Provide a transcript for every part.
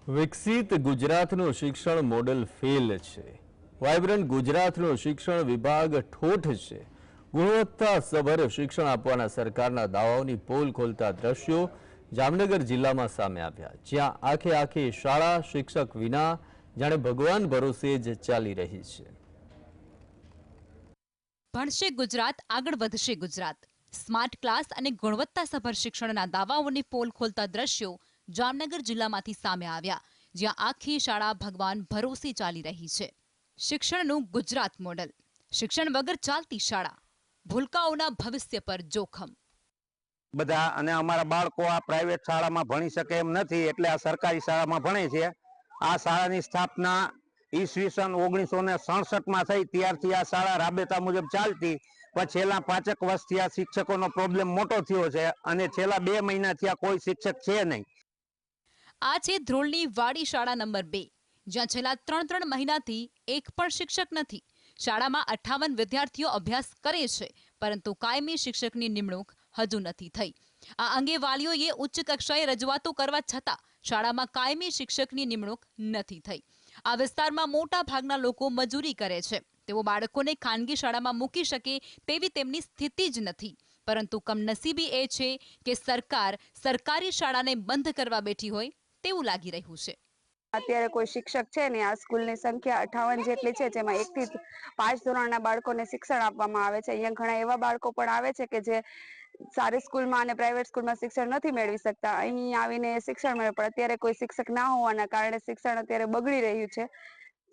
વિકસિત ગુજરાતનું શિક્ષણ મોડેલ ફેલ છે। વાઇબ્રન્ટ ગુજરાતનો શિક્ષણ વિભાગ ઠોઠ છે। ગુણવત્તાસભર શિક્ષણ આપવાના સરકારના દાવાઓની પોલ ખોલતા દ્રશ્યો જામનગર જિલ્લામાં સામે આવ્યા, જ્યાં આખે શાળા શિક્ષક વિના જાણે ભગવાન ભરોસે જ ચાલી રહી છે। ભણશે ગુજરાત, આગળ વધશે ગુજરાત। સ્માર્ટ ક્લાસ અને ગુણવત્તાસભર શિક્ષણના દાવાઓની પોલ ખોલતા દ્રશ્યો જામનગર જિલ્લામાંથી સામે આવ્યા, જ્યાં આખી શાળા ભગવાન ભરોસે ચાલી રહી છે। શિક્ષણનું ગુજરાત મોડલ, શિક્ષણ વગર ચાલતી શાળા, ભૂલકાઓના ભવિષ્ય પર જોખમ। બધા અને અમારા બાળકો આ પ્રાઇવેટ શાળામાં ભણી શકે એમ નથી, એટલે આ સરકારી શાળામાં ભણે છે। આ શાળાની સ્થાપના ઈસવીસન 1967માં થઈ, ત્યારથી આ શાળા રાબેતા મુજબ ચાલતી, પણ છેલ્લા 5 વર્ષથી આ શિક્ષકોનો પ્રોબ્લેમ મોટો થયો છે અને છેલ્લા 2 મહિનાથી આ કોઈ શિક્ષક છે નહીં। આ છે ધ્રોલની વાડી શાળા નંબર 2, જ્યાં છેલ્લા 3 મહિનાથી એક પણ શિક્ષક નથી। શાળામાં 58 વિદ્યાર્થીઓ અભ્યાસ કરે છે, પરંતુ કાયમી શિક્ષકની નિમણૂક હજુ નથી થઈ। આ અંગે વાલીઓએ ઉચ્ચ કક્ષાએ રજૂઆતો કરવા છતાં શાળામાં કાયમી શિક્ષકની નિમણૂક નથી થઈ। આ વિસ્તારમાં મોટા ભાગના લોકો મજૂરી કરે છે, તેઓ બાળકોને ખાનગી શાળામાં મૂકી શકે તેવી તેમની સ્થિતિ જ નથી, પરંતુ કમનસીબી એ છે કે સરકાર સરકારી શાળાને બંધ કરવા બેઠી હોય તેવું લાગી રહ્યું છે। અત્યારે કોઈ શિક્ષક છે ને, આ સ્કૂલની સંખ્યા 58 જેટલી છે, જેમાં 1 થી 5 ધોરણના બાળકોને શિક્ષણ આપવામાં આવે છે। અહીંયા ઘણા એવા બાળકો પણ આવે છે કે જે સારી સ્કૂલમાં અને પ્રાઇવેટ સ્કૂલમાં શિક્ષણ નથી મેળવી શકતા, અહીં આવીને શિક્ષણ મેળવે, પણ અત્યારે કોઈ શિક્ષક ના હોવાના કારણે શિક્ષણ અત્યારે બગડી રહ્યું છે,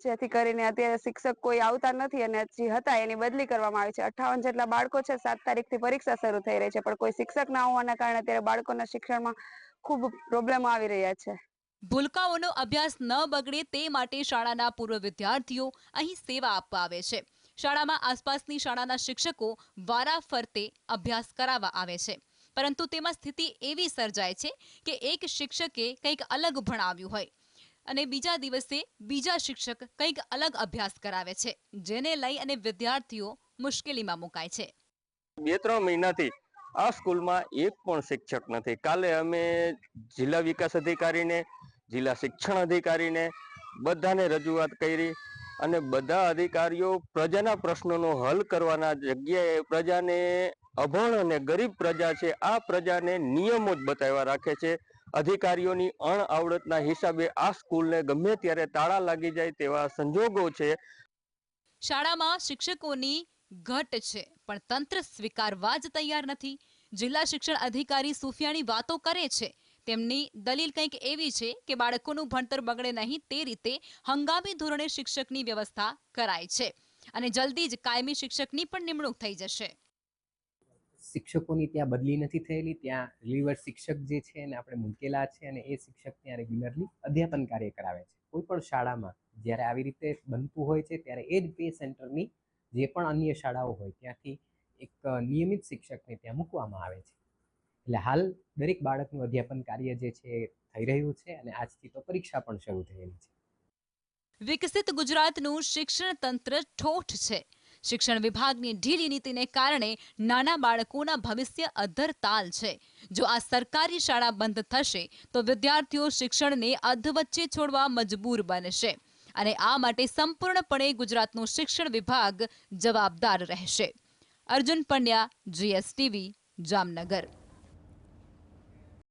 જેથી કરીને અત્યારે શિક્ષક કોઈ આવતા નથી અને જે હતા એની બદલી કરવામાં આવી છે। 58 જેટલા બાળકો છે, 7 તારીખથી પરીક્ષા શરૂ થઈ રહી છે, પણ કોઈ શિક્ષક ના હોવાના કારણે અત્યારે બાળકોના શિક્ષણમાં ખૂબ પ્રોબ્લેમ આવી રહ્યા છે। ભૂલકાઓનો અભ્યાસ ન બગડે તે માટે શાળાના પૂર્વ વિદ્યાર્થીઓ અહીં સેવા આપવા આવે છે। શાળામાં આસપાસની શાળાના શિક્ષકો વારાફરતે અભ્યાસ કરાવવા આવે છે, પરંતુ તેમાં સ્થિતિ એવી સર્જાય છે કે એક શિક્ષકે કંઈક અલગ ભણાવ્યું હોય અને બીજા દિવસે બીજા શિક્ષક કંઈક અલગ અભ્યાસ કરાવે છે, જેને લઈ અને વિદ્યાર્થીઓ મુશ્કેલીમાં મુકાય છે। 2-3 મહિનાથી આ સ્કૂલમાં એક પણ શિક્ષક નથી। કાલે અમે જિલ્લા વિકાસ અધિકારીને, જિલ્લા શિક્ષણ અધિકારીને બધાને રજૂઆત કરી અને બધા અધિકારીઓ પ્રજાના પ્રશ્નોનો હલ કરવાના જગ્યાએ પ્રજાને, અભણ અને ગરીબ પ્રજા છે, આ પ્રજાને નિયમો જ બતાવ્યા રાખે છે। અધિકારીઓની અણઆવડતના હિસાબે આ સ્કૂલને ગમે ત્યારે તાળા લાગી જાય તેવા સંજોગો છે। શાળામાં શિક્ષકોની ઘટ છે, પણ તંત્ર સ્વીકારવા જ તૈયાર નથી। જિલ્લા શિક્ષણ અધિકારી સુફિયાણી વાતો કરે છે, તેમની દલીલ કંઈક એવી છે કે બાળકોનું ભણતર બગડે નહીં તે રીતે હંગામી ધોરણે શિક્ષકની વ્યવસ્થા કરાય છે અને જલ્દી જ કાયમી શિક્ષકની પણ નિમણૂક થઈ જશે। શિક્ષકોની ત્યાં બદલી નથી થયેલી, ત્યાં રિલીવર શિક્ષક જે છે એને આપણે મૂકેલા છે અને એ શિક્ષક ત્યાં રેગ્યુલરલી અધ્યાપન કાર્ય કરાવે છે। કોઈ પણ શાળામાં જ્યારે આવી રીતે બનતું હોય છે ત્યારે એ જ પે સેન્ટરની જે પણ અન્ય શાળાઓ હોય ત્યાંથી એક નિયમિત શિક્ષકને ત્યાં મૂકવામાં આવે છે। એટલે હાલ દરેક બાળકનું અધ્યાપન કાર્ય જે છે થઈ રહ્યું છે અને આજથી તો પરીક્ષા પણ શરૂ થયેલી છે। વિકસિત ગુજરાતનું શિક્ષણ તંત્ર ઠોઠ છે। શિક્ષણ વિભાગની ઢીલી નીતિને કારણે નાના બાળકોના ભવિષ્ય અધ્ધરતાલ છે। જો આ સરકારી શાળા બંધ થશે તો વિદ્યાર્થીઓ શિક્ષણને અધવચ્ચે છોડવા મજબૂર બનશે અને આ માટે સંપૂર્ણપણે ગુજરાતનું શિક્ષણ વિભાગ જવાબદાર રહેશે। અર્જુન પંડ્યા, GSTV, જામનગર।